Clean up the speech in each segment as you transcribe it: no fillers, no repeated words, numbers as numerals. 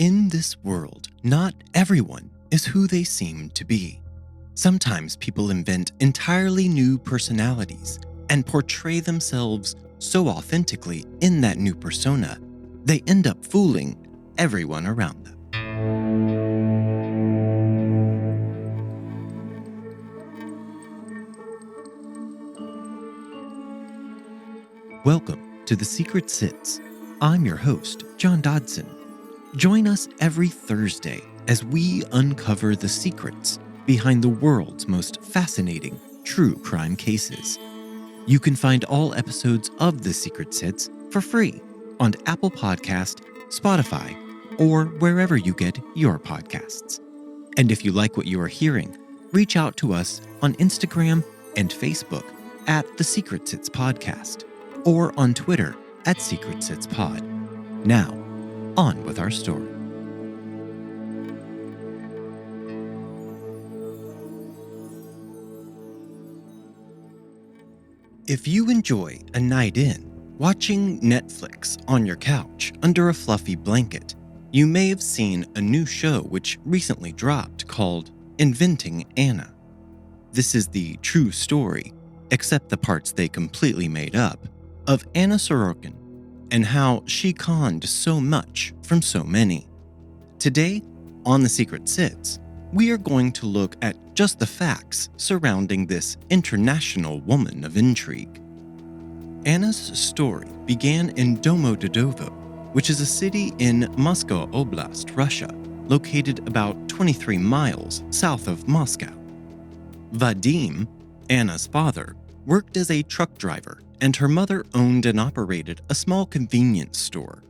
In this world, not everyone is who they seem to be. Sometimes people invent entirely new personalities and portray themselves so authentically in that new persona, they end up fooling everyone around them. Welcome to The Secret Sits. I'm your host, John Dodson. Join us every Thursday as we uncover the secrets behind the world's most fascinating true crime cases. You can find all episodes of The Secret Sits for free on Apple Podcast, Spotify, or wherever you get your podcasts. And if you like what you are hearing, reach out to us on Instagram and Facebook at TheSecretSitsPodcast or on Twitter at SecretSitsPod. Now, on with our story. If you enjoy a night in, watching Netflix on your couch under a fluffy blanket, you may have seen a new show which recently dropped called Inventing Anna. This is the true story, except the parts they completely made up, of Anna Sorokin and how she conned so much from so many. Today, on The Secret Sits, we are going to look at just the facts surrounding this international woman of intrigue. Anna's story began in Domodedovo, which is a city in Moscow Oblast, Russia, located about 23 miles south of Moscow. Vadim, Anna's father, worked as a truck driver, and her mother owned and operated a small convenience store.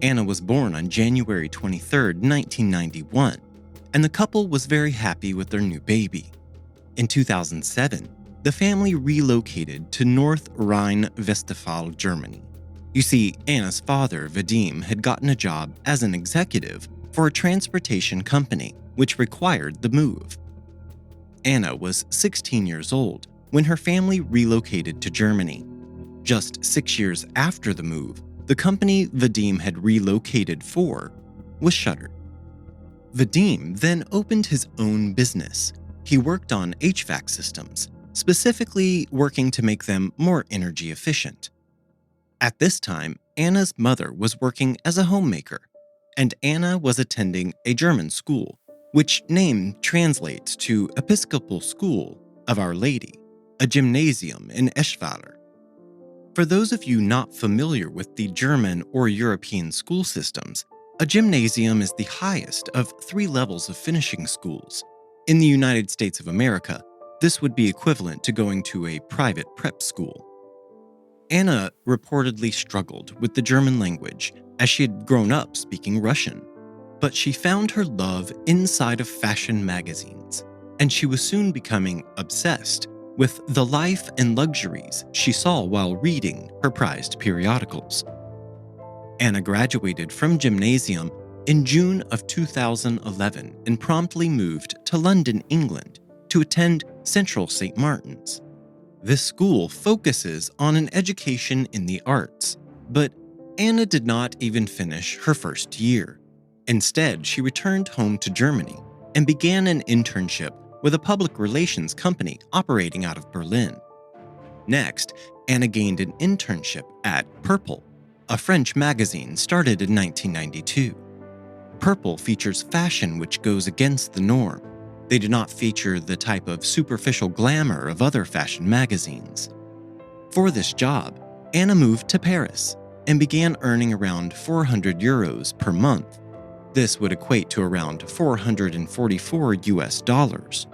Anna was born on January 23, 1991, and the couple was very happy with their new baby. In 2007, the family relocated to North Rhine-Westphalia, Germany. You see, Anna's father, Vadim, had gotten a job as an executive for a transportation company, which required the move. Anna was 16 years old when her family relocated to Germany. Just 6 years after the move, the company Vadim had relocated for was shuttered. Vadim then opened his own business. He worked on HVAC systems, specifically working to make them more energy efficient. At this time, Anna's mother was working as a homemaker, and Anna was attending a German school, which name translates to Episcopal School of Our Lady, a gymnasium in Eschweiler. For those of you not familiar with the German or European school systems, a gymnasium is the highest of 3 levels of finishing schools. In the United States of America, this would be equivalent to going to a private prep school. Anna reportedly struggled with the German language as she had grown up speaking Russian, but she found her love inside of fashion magazines, and she was soon becoming obsessed with the life and luxuries she saw while reading her prized periodicals. Anna graduated from gymnasium in June of 2011 and promptly moved to London, England, to attend Central St. Martin's. This school focuses on an education in the arts, but Anna did not even finish her first year. Instead, she returned home to Germany and began an internship with a public relations company operating out of Berlin. Next, Anna gained an internship at Purple, a French magazine started in 1992. Purple features fashion which goes against the norm. They do not feature the type of superficial glamour of other fashion magazines. For this job, Anna moved to Paris and began earning around 400 euros per month. This would equate to around $444 US.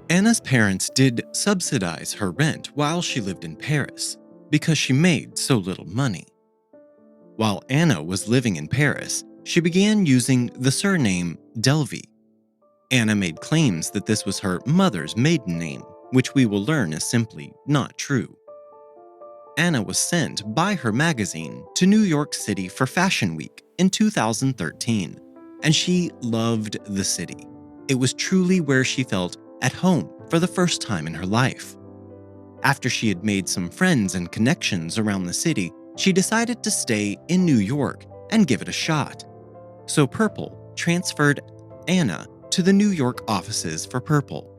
Anna's parents did subsidize her rent while she lived in Paris because she made so little money. While Anna was living in Paris, she began using the surname Delvey. Anna made claims that this was her mother's maiden name, which we will learn is simply not true. Anna was sent by her magazine to New York City for Fashion Week in 2013, and she loved the city. It was truly where she felt at home for the first time in her life. After she had made some friends and connections around the city, she decided to stay in New York and give it a shot. So Purple transferred Anna to the New York offices for Purple.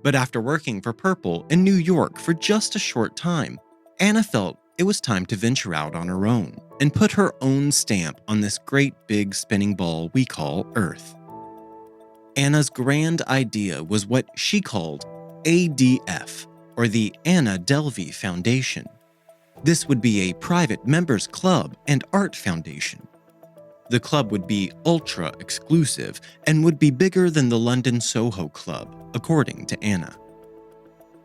But after working for Purple in New York for just a short time, Anna felt it was time to venture out on her own and put her own stamp on this great big spinning ball we call Earth. Anna's grand idea was what she called ADF, or the Anna Delvey Foundation. This would be a private members club and art foundation. The club would be ultra exclusive and would be bigger than the London Soho Club, according to Anna.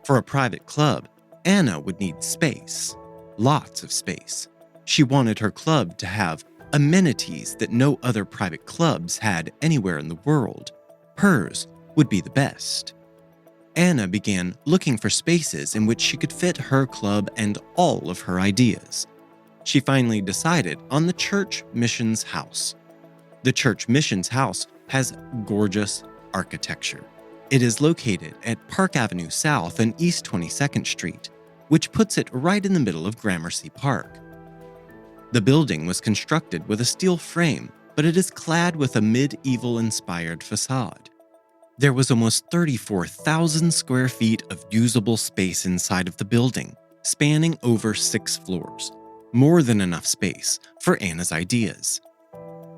For a private club, Anna would need space, lots of space. She wanted her club to have amenities that no other private clubs had anywhere in the world. Hers would be the best. Anna began looking for spaces in which she could fit her club and all of her ideas. She finally decided on the Church Missions House. The Church Missions House has gorgeous architecture. It is located at Park Avenue South and East 22nd Street, which puts it right in the middle of Gramercy Park. The building was constructed with a steel frame, but it is clad with a medieval-inspired facade. There was almost 34,000 square feet of usable space inside of the building, spanning over 6 floors. More than enough space for Anna's ideas.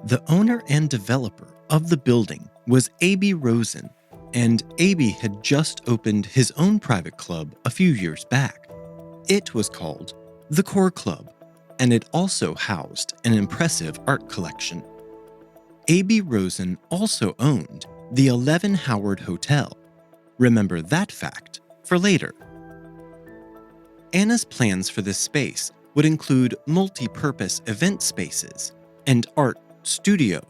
The owner and developer of the building was A.B. Rosen, and A.B. had just opened his own private club a few years back. It was called the Core Club, and it also housed an impressive art collection. A.B. Rosen also owned the 11 Howard Hotel. Remember that fact for later. Anna's plans for this space would include multi-purpose event spaces, and art studio,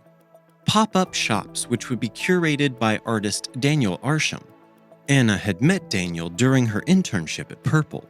pop-up shops which would be curated by artist Daniel Arsham. Anna had met Daniel during her internship at Purple.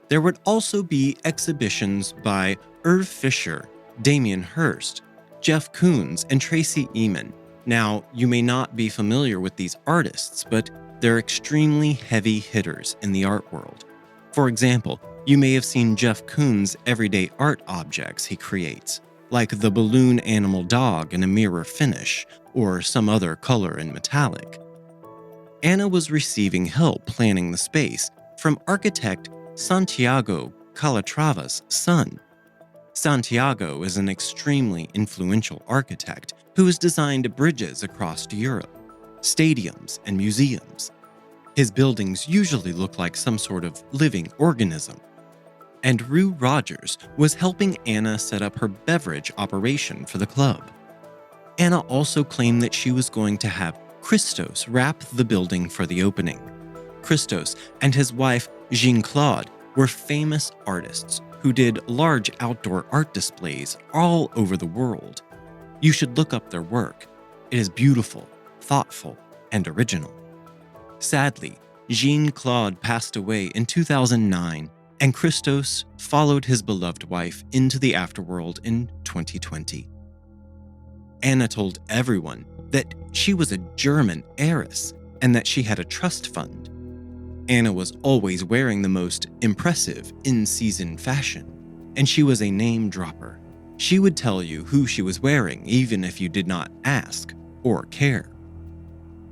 There would also be exhibitions by Irv Fisher, Damien Hirst, Jeff Koons, and Tracy Emin. Now, you may not be familiar with these artists, but they're extremely heavy hitters in the art world. For example, you may have seen Jeff Koons' everyday art objects he creates, like the balloon animal dog in a mirror finish, or some other color in metallic. Anna was receiving help planning the space from architect Santiago Calatrava's son. Santiago is an extremely influential architect who has designed bridges across Europe, stadiums, and museums. His buildings usually look like some sort of living organism. And Rue Rogers was helping Anna set up her beverage operation for the club. Anna also claimed that she was going to have Christos wrap the building for the opening. Christos and his wife, Jean-Claude, were famous artists who did large outdoor art displays all over the world. You should look up their work. It is beautiful, thoughtful, and original. Sadly, Jean-Claude passed away in 2009, and Christos followed his beloved wife into the afterworld in 2020. Anna told everyone that she was a German heiress and that she had a trust fund. Anna was always wearing the most impressive in-season fashion, and she was a name dropper. She would tell you who she was wearing even if you did not ask or care.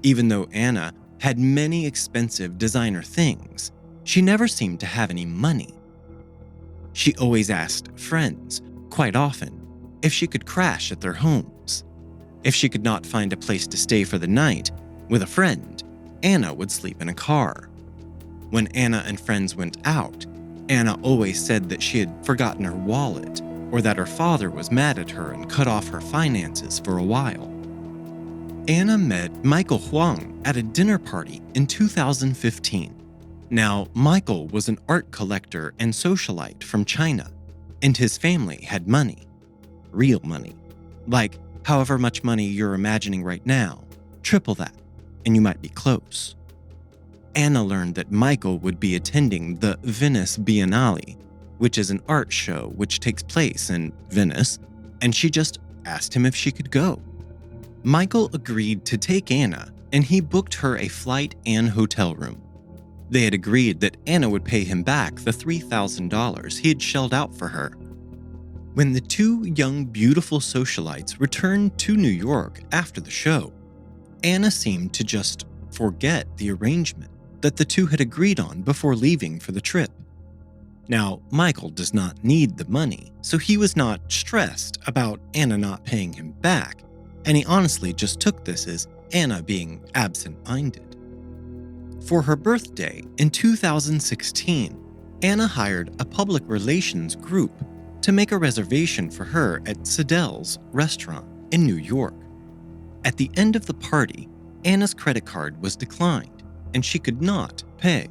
Even though Anna had many expensive designer things, she never seemed to have any money. She always asked friends, quite often, if she could crash at their homes. If she could not find a place to stay for the night with a friend, Anna would sleep in a car. When Anna and friends went out, Anna always said that she had forgotten her wallet or that her father was mad at her and cut off her finances for a while. Anna met Michael Huang at a dinner party in 2015. Now, Michael was an art collector and socialite from China, and his family had money. Real money. Like however much money you're imagining right now, triple that, and you might be close. Anna learned that Michael would be attending the Venice Biennale, which is an art show which takes place in Venice, and she just asked him if she could go. Michael agreed to take Anna, and he booked her a flight and hotel room. They had agreed that Anna would pay him back the $3,000 he had shelled out for her. When the two young, beautiful socialites returned to New York after the show, Anna seemed to just forget the arrangement that the two had agreed on before leaving for the trip. Now, Michael does not need the money, so he was not stressed about Anna not paying him back, and he honestly just took this as Anna being absent-minded. For her birthday in 2016, Anna hired a public relations group to make a reservation for her at Siddell's restaurant in New York. At the end of the party, Anna's credit card was declined, and she could not pay.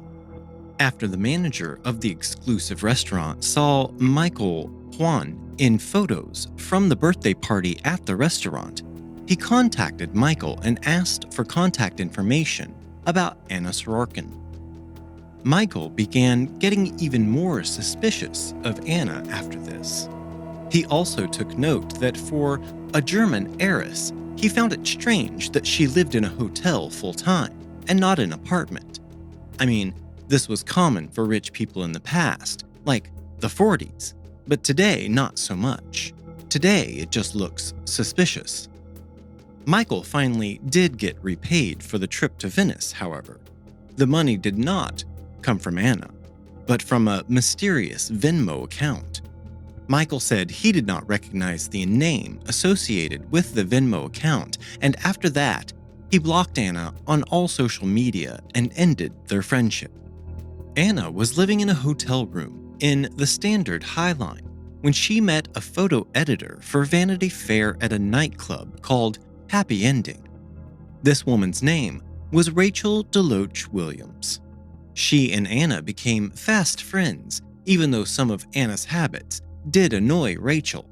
After the manager of the exclusive restaurant saw Michael Juan in photos from the birthday party at the restaurant, he contacted Michael and asked for contact information about Anna Sorokin. Michael began getting even more suspicious of Anna after this. He also took note that for a German heiress, he found it strange that she lived in a hotel full-time and not an apartment. I mean, this was common for rich people in the past, like the 40s, but today not so much. Today it just looks suspicious. Michael finally did get repaid for the trip to Venice, however. The money did not come from Anna, but from a mysterious Venmo account. Michael said he did not recognize the name associated with the Venmo account, and after that, he blocked Anna on all social media and ended their friendship. Anna was living in a hotel room in the Standard High Line when she met a photo editor for Vanity Fair at a nightclub called Happy Ending. This woman's name was Rachel Deloach Williams. She and Anna became fast friends, even though some of Anna's habits did annoy Rachel.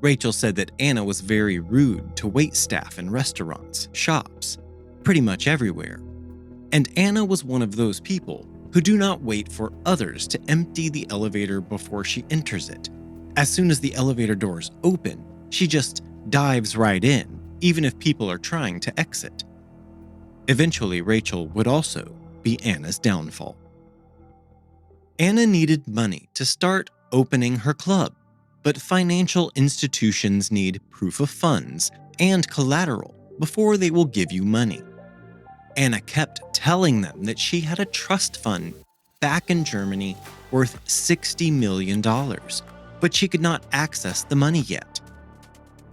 Rachel said that Anna was very rude to waitstaff in restaurants, shops, pretty much everywhere. And Anna was one of those people who do not wait for others to empty the elevator before she enters it. As soon as the elevator doors open, she just dives right in, even if people are trying to exit. Eventually, Rachel would also be Anna's downfall. Anna needed money to start opening her club, but financial institutions need proof of funds and collateral before they will give you money. Anna kept telling them that she had a trust fund back in Germany worth $60 million, but she could not access the money yet.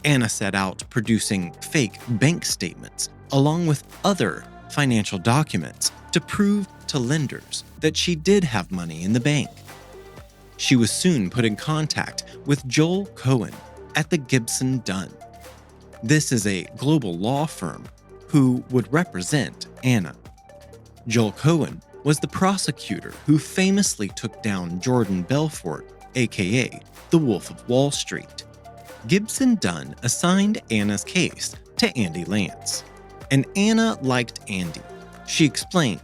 Anna set out producing fake bank statements along with other financial documents to prove to lenders that she did have money in the bank. She was soon put in contact with Joel Cohen at the Gibson Dunn. This is a global law firm who would represent Anna. Joel Cohen was the prosecutor who famously took down Jordan Belfort, aka the Wolf of Wall Street. Gibson Dunn assigned Anna's case to Andy Lance, and Anna liked Andy. She explained,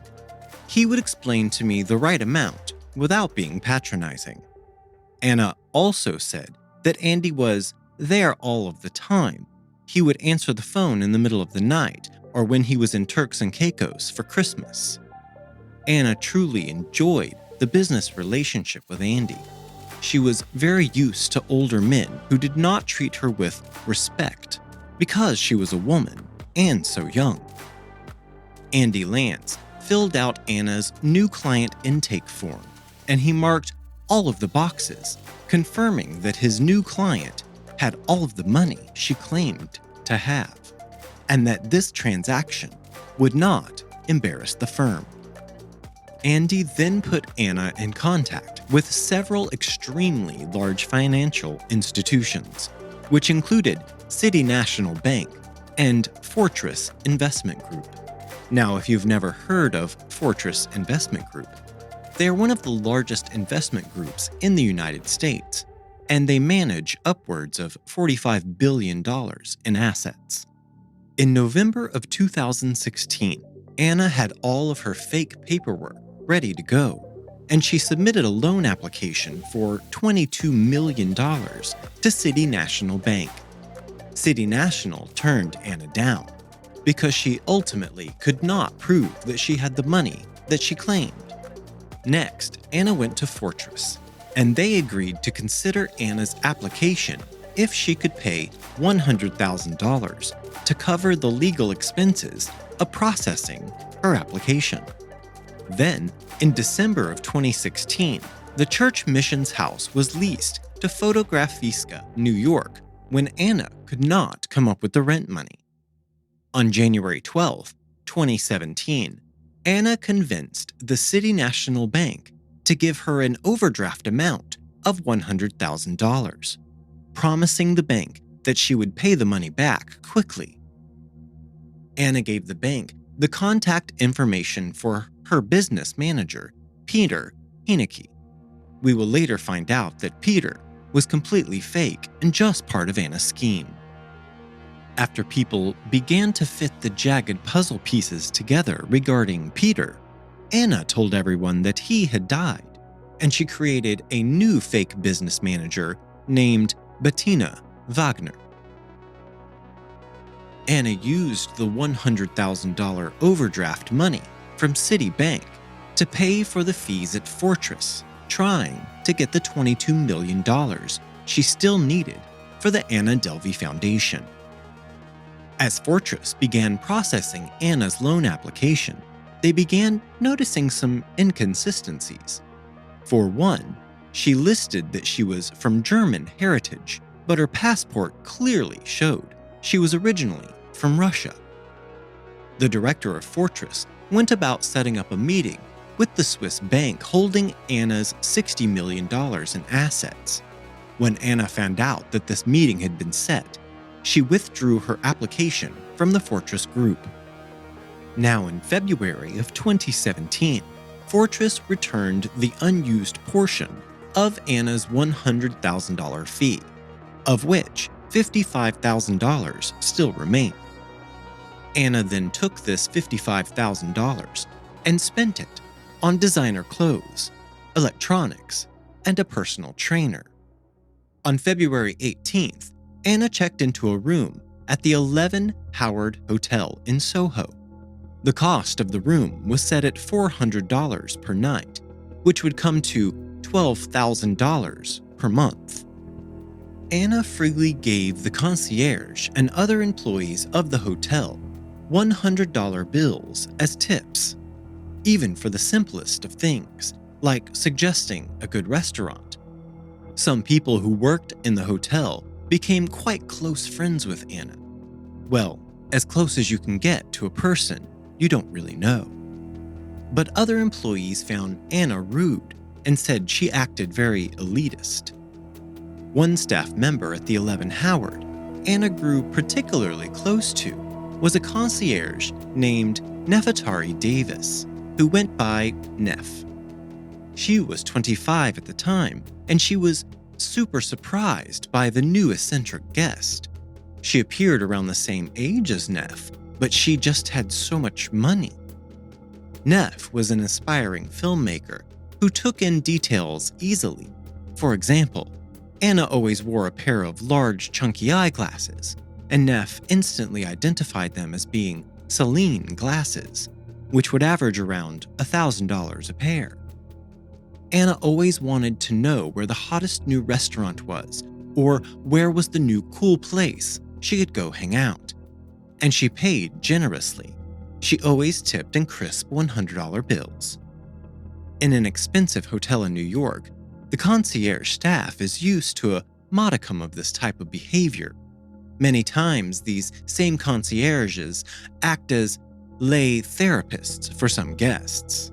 "He would explain to me the right amount without being patronizing." Anna also said that Andy was there all of the time. He would answer the phone in the middle of the night or when he was in Turks and Caicos for Christmas. Anna truly enjoyed the business relationship with Andy. She was very used to older men who did not treat her with respect because she was a woman and so young. Andy Lance filled out Anna's new client intake form, and he marked all of the boxes, confirming that his new client had all of the money she claimed to have, and that this transaction would not embarrass the firm. Andy then put Anna in contact with several extremely large financial institutions, which included City National Bank and Fortress Investment Group. Now, if you've never heard of Fortress Investment Group, they are one of the largest investment groups in the United States, and they manage upwards of $45 billion in assets. In November of 2016, Anna had all of her fake paperwork ready to go, and she submitted a loan application for $22 million to City National Bank. City National turned Anna down because she ultimately could not prove that she had the money that she claimed. Next, Anna went to Fortress, and they agreed to consider Anna's application if she could pay $100,000 to cover the legal expenses of processing her application. Then, in December of 2016, the church missions house was leased to Fotografiska, New York, when Anna could not come up with the rent money. On January 12, 2017, Anna convinced the City National Bank to give her an overdraft amount of $100,000, promising the bank that she would pay the money back quickly. Anna gave the bank the contact information for her business manager, Peter Heineke. We will later find out that Peter was completely fake and just part of Anna's scheme. After people began to fit the jagged puzzle pieces together regarding Peter, Anna told everyone that he had died, and she created a new fake business manager named Bettina Wagner. Anna used the $100,000 overdraft money from Citibank to pay for the fees at Fortress, trying to get the $22 million she still needed for the Anna Delvey Foundation. As Fortress began processing Anna's loan application, they began noticing some inconsistencies. For one, she listed that she was from German heritage, but her passport clearly showed she was originally from Russia. The director of Fortress went about setting up a meeting with the Swiss bank holding Anna's $60 million in assets. When Anna found out that this meeting had been set, she withdrew her application from the Fortress Group. Now in February of 2017, Fortress returned the unused portion of Anna's $100,000 fee, of which $55,000 still remained. Anna then took this $55,000 and spent it on designer clothes, electronics, and a personal trainer. On February 18th, Anna checked into a room at the 11 Howard Hotel in Soho. The cost of the room was set at $400 per night, which would come to $12,000 per month. Anna freely gave the concierge and other employees of the hotel $100 bills as tips, even for the simplest of things, like suggesting a good restaurant. Some people who worked in the hotel became quite close friends with Anna. Well, as close as you can get to a person you don't really know. But other employees found Anna rude and said she acted very elitist. One staff member at the 11 Howard Anna grew particularly close to was a concierge named Nefertari Davis, who went by Neff. She was 25 at the time, and she was super surprised by the new eccentric guest. She appeared around the same age as Neff, but she just had so much money. Neff was an aspiring filmmaker who took in details easily. For example, Anna always wore a pair of large, chunky eyeglasses, and Neff instantly identified them as being Celine glasses, which would average around $1,000 a pair. Anna always wanted to know where the hottest new restaurant was, or where was the new cool place she could go hang out. And she paid generously. She always tipped in crisp $100 bills. In an expensive hotel in New York, the concierge staff is used to a modicum of this type of behavior. Many times, these same concierges act as lay therapists for some guests.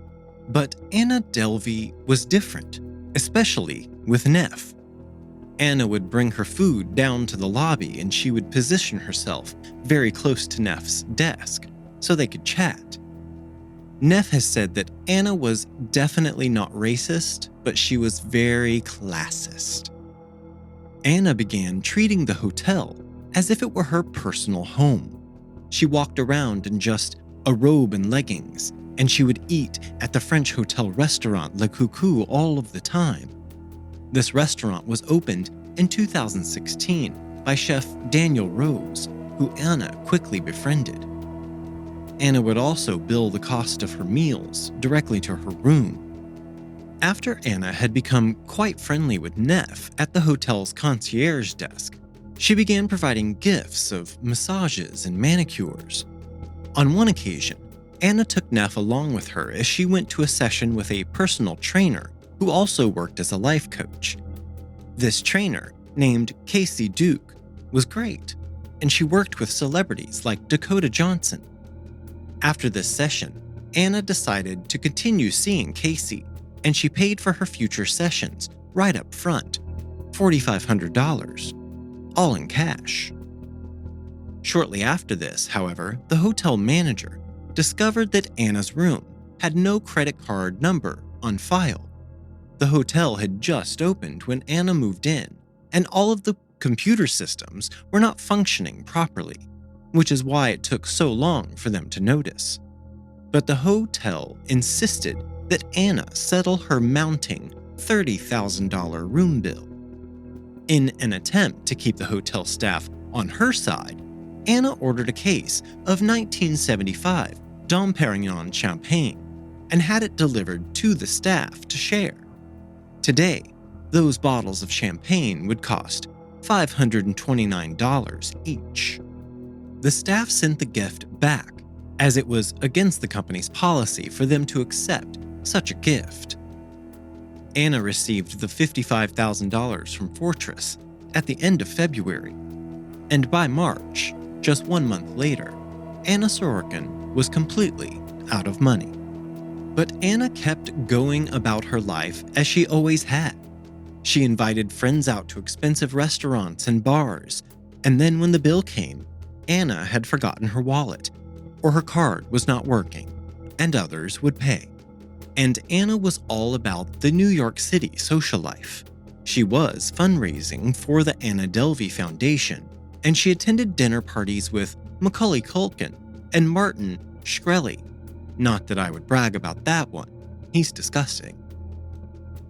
But Anna Delvey was different, especially with Neff. Anna would bring her food down to the lobby and she would position herself very close to Neff's desk so they could chat. Neff has said that Anna was definitely not racist, but she was very classist. Anna began treating the hotel as if it were her personal home. She walked around in just a robe and leggings, and she would eat at the French hotel restaurant Le Coucou all of the time. This restaurant was opened in 2016 by chef Daniel Rose, who Anna quickly befriended. Anna would also bill the cost of her meals directly to her room. After Anna had become quite friendly with Neff at the hotel's concierge desk, she began providing gifts of massages and manicures. On one occasion, Anna took Neff along with her as she went to a session with a personal trainer who also worked as a life coach. This trainer, named Kacy Duke, was great, and she worked with celebrities like Dakota Johnson. After this session, Anna decided to continue seeing Kacy, and she paid for her future sessions right up front, $4,500, all in cash. Shortly after this, however, the hotel manager discovered that Anna's room had no credit card number on file. The hotel had just opened when Anna moved in, and all of the computer systems were not functioning properly, which is why it took so long for them to notice. But the hotel insisted that Anna settle her mounting $30,000 room bill. In an attempt to keep the hotel staff on her side, Anna ordered a case of 1975 Dom Perignon champagne and had it delivered to the staff to share. Today, those bottles of champagne would cost $529 each. The staff sent the gift back, as it was against the company's policy for them to accept such a gift. Anna received the $55,000 from Fortress at the end of February, and by March, just 1 month later, Anna Sorokin was completely out of money. But Anna kept going about her life as she always had. She invited friends out to expensive restaurants and bars, and then when the bill came, Anna had forgotten her wallet, or her card was not working, and others would pay. And Anna was all about the New York City social life. She was fundraising for the Anna Delvey Foundation, and she attended dinner parties with Macaulay Culkin and Martin Shkreli. Not that I would brag about that one, he's disgusting.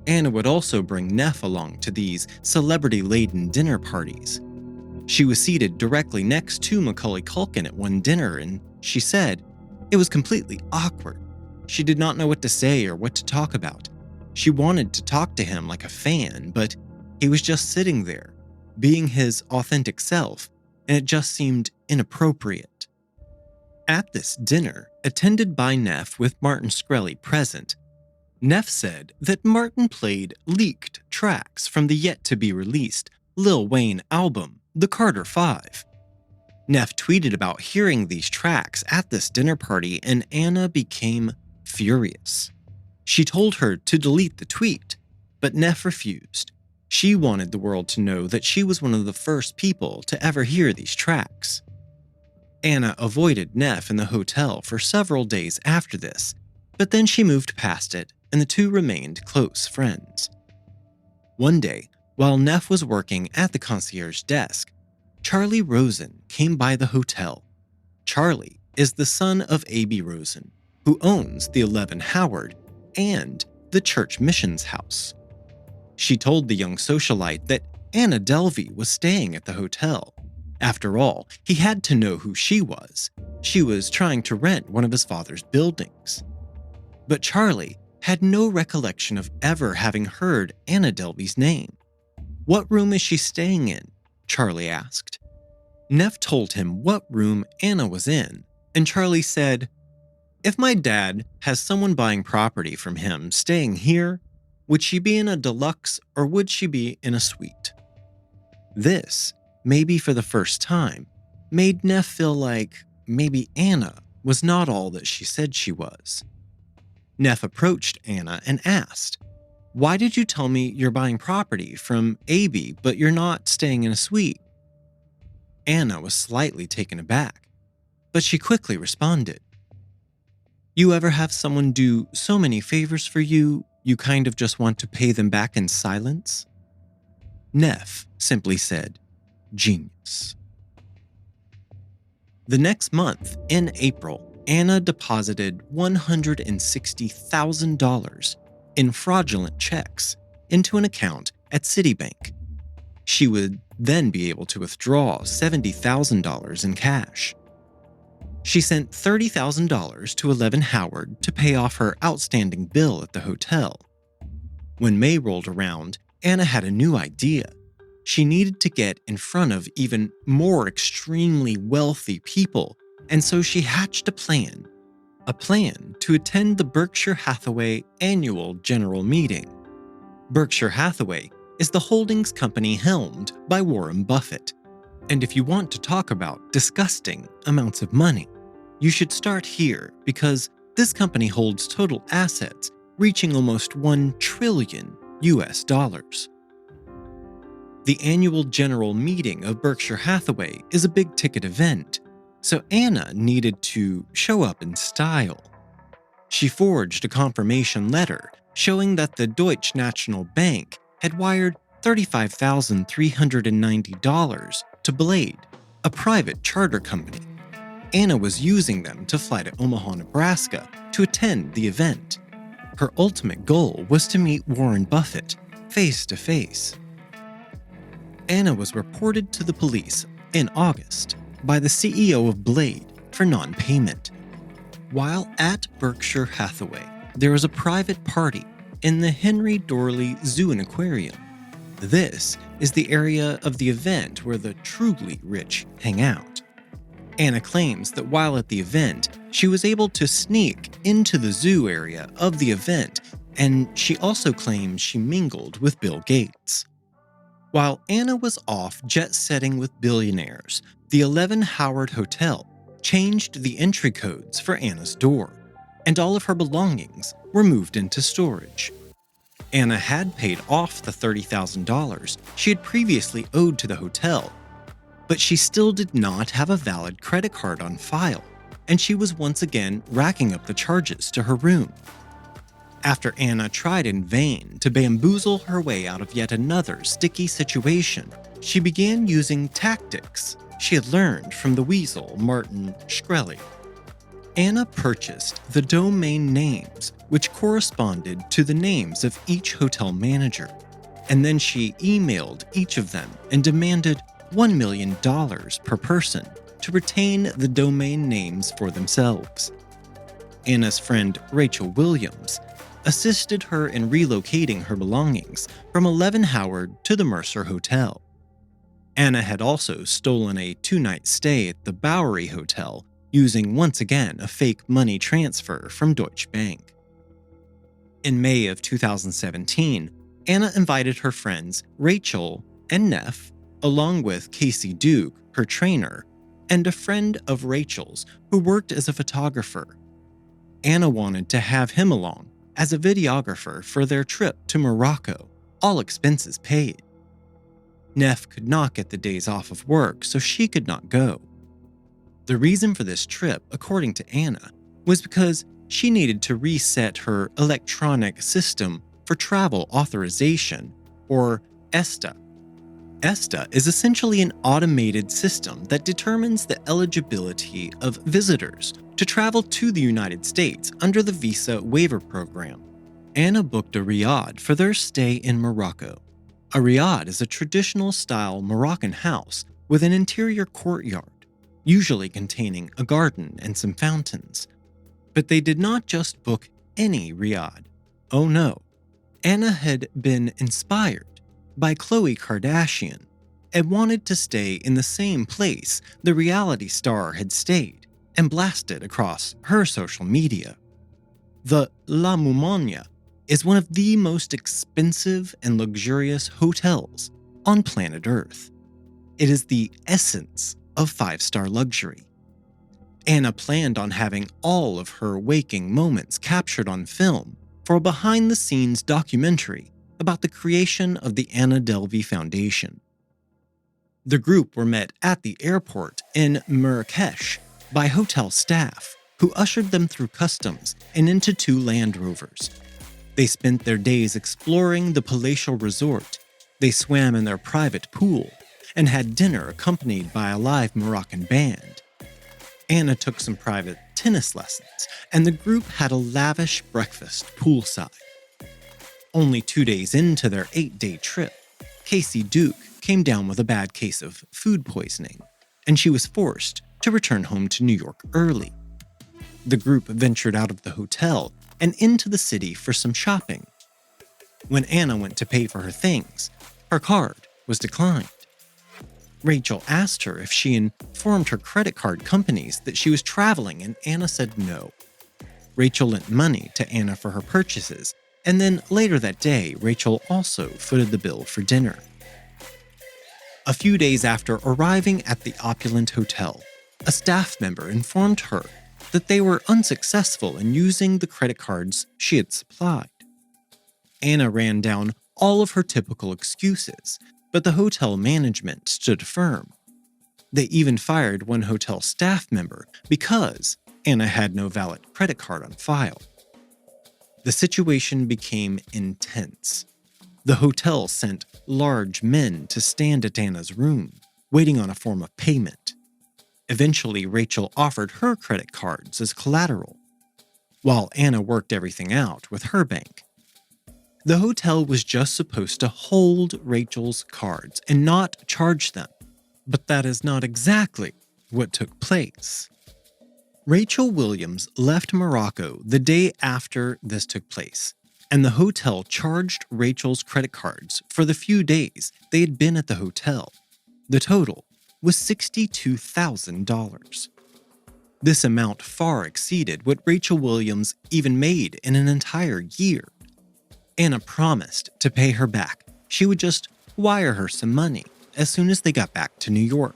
Anna would also bring Neff along to these celebrity-laden dinner parties. She was seated directly next to Macaulay Culkin at one dinner, and she said it was completely awkward. She did not know what to say or what to talk about. She wanted to talk to him like a fan, but he was just sitting there, being his authentic self, and it just seemed inappropriate. At this dinner, attended by Neff with Martin Shkreli present, Neff said that Martin played leaked tracks from the yet-to-be-released Lil Wayne album, The Carter 5. Neff tweeted about hearing these tracks at this dinner party, and Anna became furious. She told her to delete the tweet, but Neff refused. She wanted the world to know that she was one of the first people to ever hear these tracks. Anna avoided Neff in the hotel for several days after this, but then she moved past it, and the two remained close friends. One day, while Neff was working at the concierge desk, Charlie Rosen came by the hotel. Charlie is the son of A.B. Rosen, who owns the 11 Howard and the Church Missions House. She told the young socialite that Anna Delvey was staying at the hotel. After all, he had to know who she was. She was trying to rent one of his father's buildings. But Charlie had no recollection of ever having heard Anna Delvey's name. "What room is she staying in?" Charlie asked. Neff told him what room Anna was in, and Charlie said, "If my dad has someone buying property from him staying here, would she be in a deluxe or would she be in a suite?" This, maybe for the first time, made Neff feel like maybe Anna was not all that she said she was. Neff approached Anna and asked, "Why did you tell me you're buying property from A.B. but you're not staying in a suite?" Anna was slightly taken aback, but she quickly responded, "You ever have someone do so many favors for you, you kind of just want to pay them back in silence?" Neff simply said, "Genius." The next month, in April, Anna deposited $160,000 in fraudulent checks into an account at Citibank. She would then be able to withdraw $70,000 in cash. She sent $30,000 to 11 Howard to pay off her outstanding bill at the hotel. When May rolled around, Anna had a new idea. She needed to get in front of even more extremely wealthy people, and so she hatched a plan to attend the Berkshire Hathaway annual general meeting. Berkshire Hathaway is the holdings company helmed by Warren Buffett. And if you want to talk about disgusting amounts of money, you should start here because this company holds total assets reaching almost $1 trillion. The annual general meeting of Berkshire Hathaway is a big-ticket event, so Anna needed to show up in style. She forged a confirmation letter showing that the Deutsche National Bank had wired $35,390 to Blade, a private charter company. Anna was using them to fly to Omaha, Nebraska to attend the event. Her ultimate goal was to meet Warren Buffett face to face. Anna was reported to the police in August by the CEO of Blade for non-payment. While at Berkshire Hathaway, there was a private party in the Henry Dorley Zoo and Aquarium. This is the area of the event where the truly rich hang out. Anna claims that while at the event, she was able to sneak into the zoo area of the event, and she also claims she mingled with Bill Gates. While Anna was off jet-setting with billionaires, the 11 Howard Hotel changed the entry codes for Anna's door, and all of her belongings were moved into storage. Anna had paid off the $30,000 she had previously owed to the hotel, but she still did not have a valid credit card on file, and she was once again racking up the charges to her room. After Anna tried in vain to bamboozle her way out of yet another sticky situation, she began using tactics she had learned from the weasel Martin Shkreli. Anna purchased the domain names which corresponded to the names of each hotel manager, and then she emailed each of them and demanded $1 million per person to retain the domain names for themselves. Anna's friend Rachel Williams assisted her in relocating her belongings from 11 Howard to the Mercer Hotel. Anna had also stolen a 2-night stay at the Bowery Hotel using once again a fake money transfer from Deutsche Bank. In May of 2017, Anna invited her friends Rachel and Neff, along with Kacy Duke, her trainer, and a friend of Rachel's who worked as a photographer. Anna wanted to have him along as a videographer for their trip to Morocco, all expenses paid. Neff could not get the days off of work, so she could not go. The reason for this trip, according to Anna, was because she needed to reset her electronic system for travel authorization, or ESTA. ESTA is essentially an automated system that determines the eligibility of visitors to travel to the United States under the Visa Waiver Program. Anna booked a riad for their stay in Morocco. A riad is a traditional-style Moroccan house with an interior courtyard, usually containing a garden and some fountains. But they did not just book any riad. Oh no. Anna had been inspired by Khloe Kardashian and wanted to stay in the same place the reality star had stayed and blasted across her social media. The La Mamounia is one of the most expensive and luxurious hotels on planet Earth. It is the essence of 5-star luxury. Anna planned on having all of her waking moments captured on film for a behind-the-scenes documentary about the creation of the Anna Delvey Foundation. The group were met at the airport in Marrakesh by hotel staff who ushered them through customs and into 2 Land Rovers. They spent their days exploring the palatial resort. They swam in their private pool and had dinner accompanied by a live Moroccan band. Anna took some private tennis lessons, and the group had a lavish breakfast poolside. Only 2 days into their 8-day trip, Kacy Duke came down with a bad case of food poisoning, and she was forced to return home to New York early. The group ventured out of the hotel and into the city for some shopping. When Anna went to pay for her things, her card was declined. Rachel asked her if she informed her credit card companies that she was traveling, and Anna said no. Rachel lent money to Anna for her purchases, and then later that day, Rachel also footed the bill for dinner. A few days after arriving at the opulent hotel, a staff member informed her that they were unsuccessful in using the credit cards she had supplied. Anna ran down all of her typical excuses, but the hotel management stood firm. They even fired one hotel staff member because Anna had no valid credit card on file. The situation became intense. The hotel sent large men to stand at Anna's room, waiting on a form of payment. Eventually, Rachel offered her credit cards as collateral, while Anna worked everything out with her bank. The hotel was just supposed to hold Rachel's cards and not charge them, but that is not exactly what took place. Rachel Williams left Morocco the day after this took place, and the hotel charged Rachel's credit cards for the few days they had been at the hotel. The total was $62,000. This amount far exceeded what Rachel Williams even made in an entire year. Anna promised to pay her back. She would just wire her some money as soon as they got back to New York.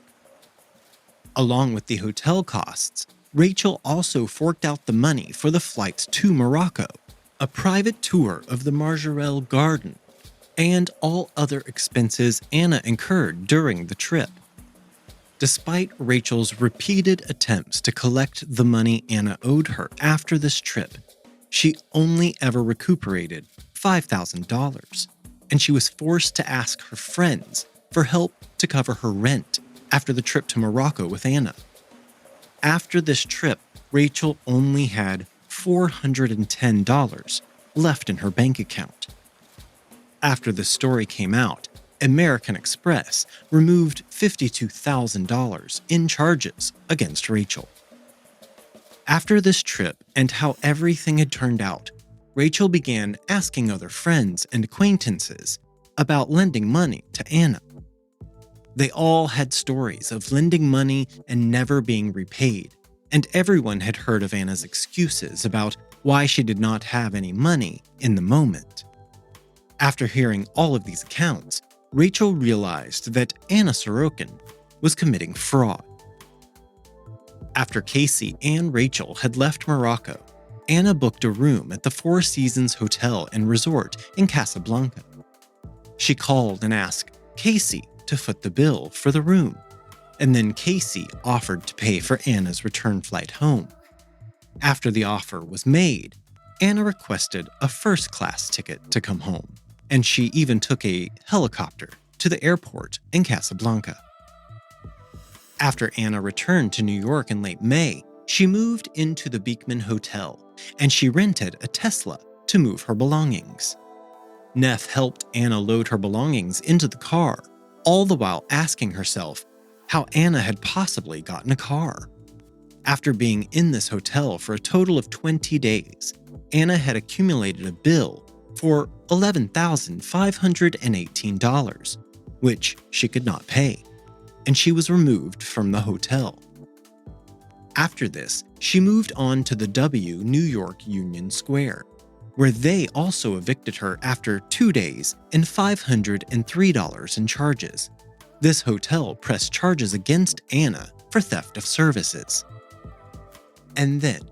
Along with the hotel costs, Rachel also forked out the money for the flights to Morocco, a private tour of the Marjorelle Garden, and all other expenses Anna incurred during the trip. Despite Rachel's repeated attempts to collect the money Anna owed her after this trip, she only ever recuperated $5,000, and she was forced to ask her friends for help to cover her rent after the trip to Morocco with Anna. After this trip, Rachel only had $410 left in her bank account. After the story came out, American Express removed $52,000 in charges against Rachel. After this trip and how everything had turned out, Rachel began asking other friends and acquaintances about lending money to Anna. They all had stories of lending money and never being repaid, and everyone had heard of Anna's excuses about why she did not have any money in the moment. After hearing all of these accounts, Rachel realized that Anna Sorokin was committing fraud. After Kacy and Rachel had left Morocco, Anna booked a room at the Four Seasons Hotel and Resort in Casablanca. She called and asked Kacy to foot the bill for the room, and then Kacy offered to pay for Anna's return flight home. After the offer was made, Anna requested a first-class ticket to come home, and she even took a helicopter to the airport in Casablanca. After Anna returned to New York in late May, she moved into the Beekman Hotel, and she rented a Tesla to move her belongings. Neff helped Anna load her belongings into the car, all the while asking herself how Anna had possibly gotten a car. After being in this hotel for a total of 20 days, Anna had accumulated a bill for $11,518, which she could not pay, and she was removed from the hotel. After this, she moved on to the New York Union Square, where they also evicted her after 2 days and $503 in charges. This hotel pressed charges against Anna for theft of services. And then,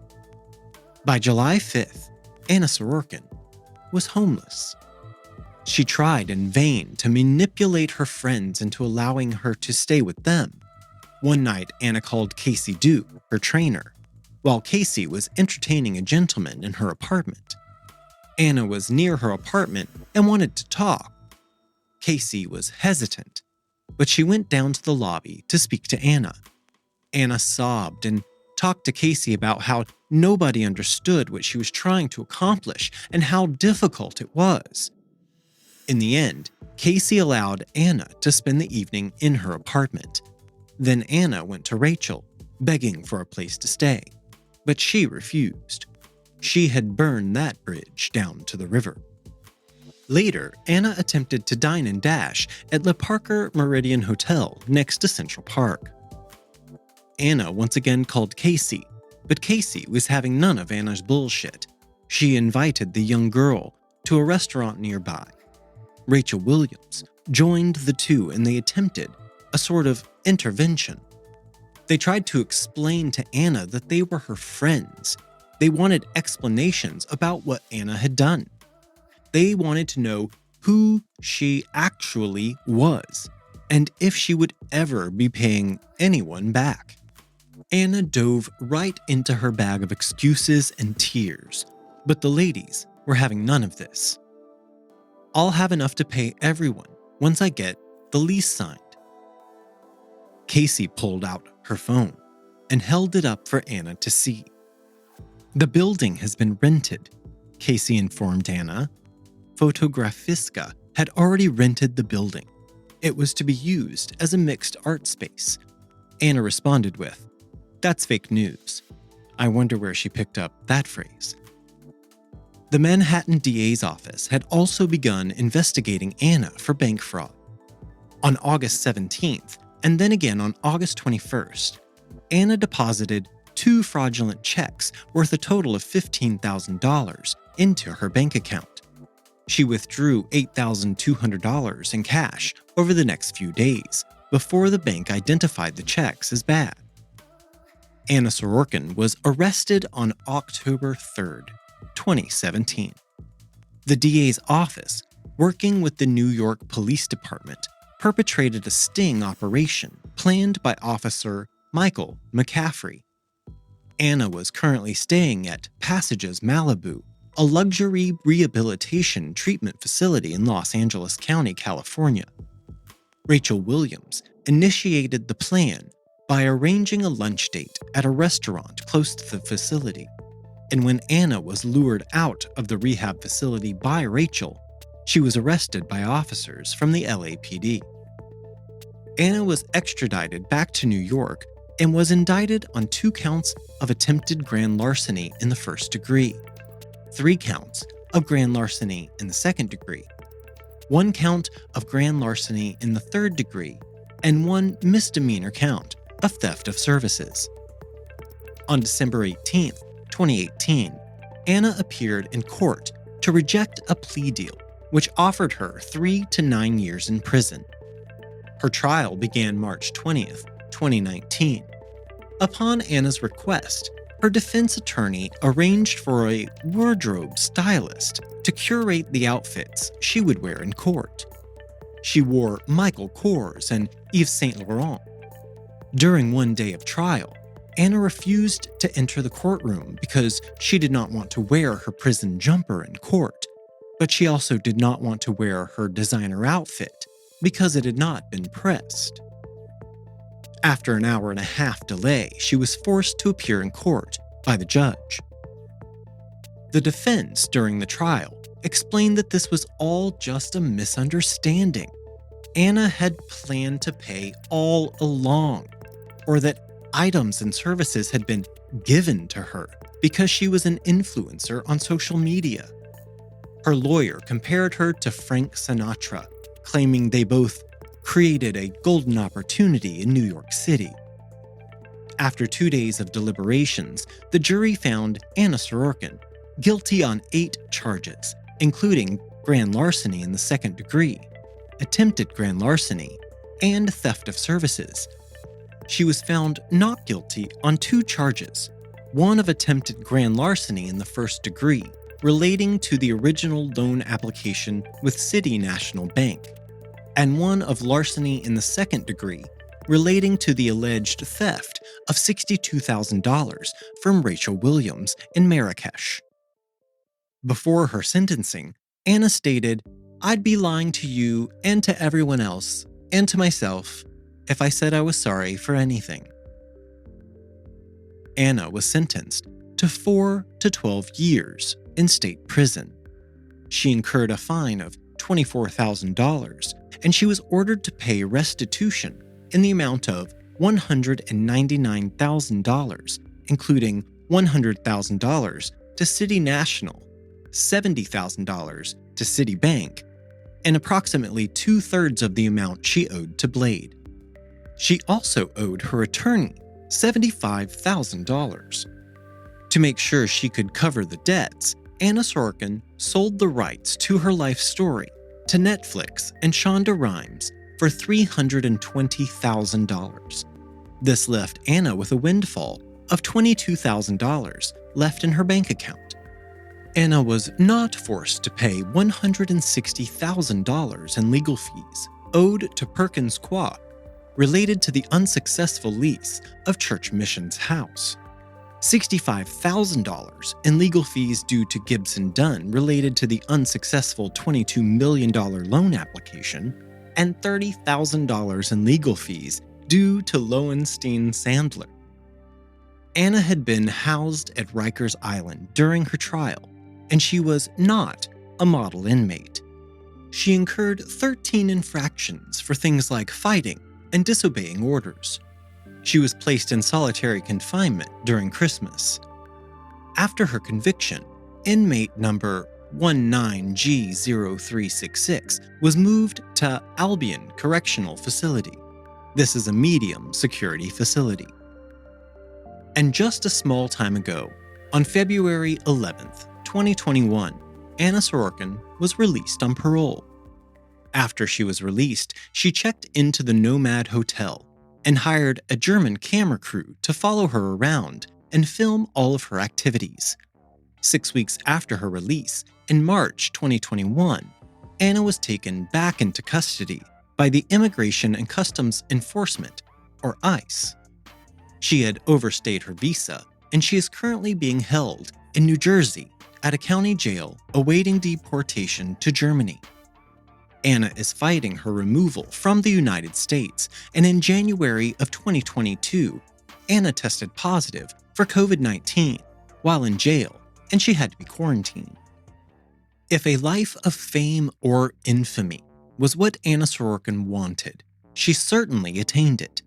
by July 5th, Anna Sorokin was homeless. She tried in vain to manipulate her friends into allowing her to stay with them. One night, Anna called Kacy Duke, her trainer, while Kacy was entertaining a gentleman in her apartment. Anna was near her apartment and wanted to talk. Kacy was hesitant, but she went down to the lobby to speak to Anna. Anna sobbed and talked to Kacy about how nobody understood what she was trying to accomplish and how difficult it was. In the end, Kacy allowed Anna to spend the evening in her apartment. Then Anna went to Rachel, begging for a place to stay, but she refused. She had burned that bridge down to the river. Later, Anna attempted to dine and dash at Le Parker Meridian Hotel next to Central Park. Anna once again called Kacy, but Kacy was having none of Anna's bullshit. She invited the young girl to a restaurant nearby. Rachel Williams joined the two and they attempted a sort of intervention. They tried to explain to Anna that they were her friends. They wanted explanations about what Anna had done. They wanted to know who she actually was and if she would ever be paying anyone back. Anna dove right into her bag of excuses and tears, but the ladies were having none of this. "I'll have enough to pay everyone once I get the lease signed." Kacy pulled out her phone and held it up for Anna to see. "The building has been rented," Kacy informed Anna. Fotografiska had already rented the building. It was to be used as a mixed art space. Anna responded with, "That's fake news." I wonder where she picked up that phrase. The Manhattan DA's office had also begun investigating Anna for bank fraud. On August 17th, and then again on August 21st, Anna deposited 2 fraudulent checks worth a total of $15,000 into her bank account. She withdrew $8,200 in cash over the next few days before the bank identified the checks as bad. Anna Sorokin was arrested on October 3rd, 2017. The DA's office, working with the New York Police Department, perpetrated a sting operation planned by Officer Michael McCaffrey. Anna was currently staying at Passages Malibu, a luxury rehabilitation treatment facility in Los Angeles County, California. Rachel Williams initiated the plan by arranging a lunch date at a restaurant close to the facility. And when Anna was lured out of the rehab facility by Rachel, she was arrested by officers from the LAPD. Anna was extradited back to New York and was indicted on 2 counts of attempted grand larceny in the first degree, 3 counts of grand larceny in the second degree, 1 count of grand larceny in the third degree, and 1 misdemeanor count of theft of services. On December 18th, 2018, Anna appeared in court to reject a plea deal which offered her 3 to 9 years in prison. Her trial began March 20th, 2019. Upon Anna's request, her defense attorney arranged for a wardrobe stylist to curate the outfits she would wear in court. She wore Michael Kors and Yves Saint Laurent. During one day of trial, Anna refused to enter the courtroom because she did not want to wear her prison jumper in court, but she also did not want to wear her designer outfit because it had not been pressed. After an hour-and-a-half delay, she was forced to appear in court by the judge. The defense during the trial explained that this was all just a misunderstanding. Anna had planned to pay all along, or that items and services had been given to her because she was an influencer on social media. Her lawyer compared her to Frank Sinatra, claiming they both created a golden opportunity in New York City. After 2 days of deliberations, the jury found Anna Sorokin guilty on 8 charges, including grand larceny in the second degree, attempted grand larceny, and theft of services. She was found not guilty on 2 charges, one of attempted grand larceny in the first degree, relating to the original loan application with City National Bank, and one of larceny in the second degree, relating to the alleged theft of $62,000 from Rachel Williams in Marrakesh. Before her sentencing, Anna stated, "I'd be lying to you and to everyone else, and to myself, if I said I was sorry for anything." Anna was sentenced to 4 to 12 years in state prison. She incurred a fine of $24,000, and she was ordered to pay restitution in the amount of $199,000, including $100,000 to City National, $70,000 to Citibank and approximately 2/3 of the amount she owed to Blade. She also owed her attorney $75,000. To make sure she could cover the debts, Anna Sorokin sold the rights to her life story to Netflix and Shonda Rhimes for $320,000. This left Anna with a windfall of $22,000 left in her bank account. Anna was not forced to pay $160,000 in legal fees owed to Perkins Coie related to the unsuccessful lease of Church Mission's house, $65,000 in legal fees due to Gibson Dunn related to the unsuccessful $22 million loan application, and $30,000 in legal fees due to Lowenstein Sandler. Anna had been housed at Rikers Island during her trial, and she was not a model inmate. She incurred 13 infractions for things like fighting and disobeying orders. She was placed in solitary confinement during Christmas. After her conviction, inmate number 19G0366 was moved to Albion Correctional Facility. This is a medium security facility. And just a small time ago, on February 11th, 2021, Anna Sorokin was released on parole. After she was released, she checked into the Nomad Hotel and hired a German camera crew to follow her around and film all of her activities. 6 weeks after her release, in March 2021, Anna was taken back into custody by the Immigration and Customs Enforcement, or ICE. She had overstayed her visa, and she is currently being held in New Jersey at a county jail awaiting deportation to Germany. Anna is fighting her removal from the United States, and in January of 2022, Anna tested positive for COVID-19 while in jail, and she had to be quarantined. If a life of fame or infamy was what Anna Sorokin wanted, she certainly attained it.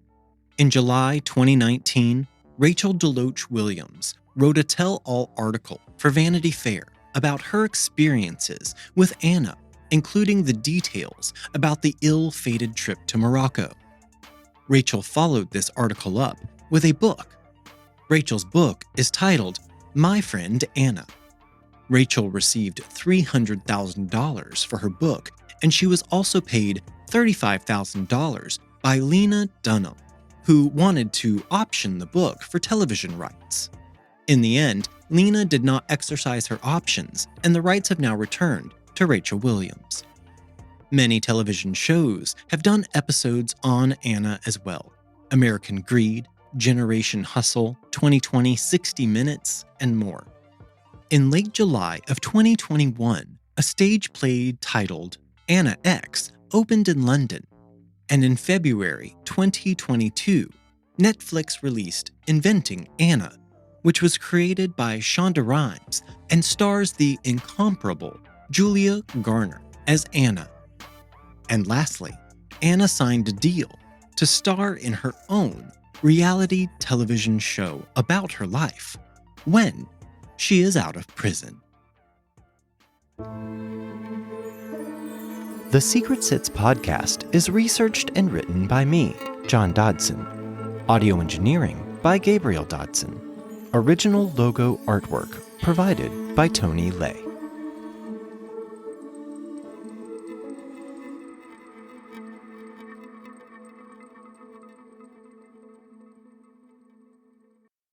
In July 2019, Rachel DeLoach Williams wrote a tell-all article for Vanity Fair about her experiences with Anna, including the details about the ill-fated trip to Morocco. Rachel followed this article up with a book. Rachel's book is titled My Friend Anna. Rachel received $300,000 for her book, and she was also paid $35,000 by Lena Dunham, who wanted to option the book for television rights. In the end, Lena did not exercise her options, and the rights have now returned to Rachel Williams. Many television shows have done episodes on Anna as well: American Greed, Generation Hustle, 2020, 60 Minutes, and more. In late July of 2021, a stage play titled Anna X opened in London, and in February 2022, Netflix released Inventing Anna, which was created by Shonda Rhimes and stars the incomparable Julia Garner as Anna. And lastly, Anna signed a deal to star in her own reality television show about her life when she is out of prison. The Secret Sits podcast is researched and written by me, John Dodson. Audio engineering by Gabriel Dodson. Original logo artwork provided by Tony Lay.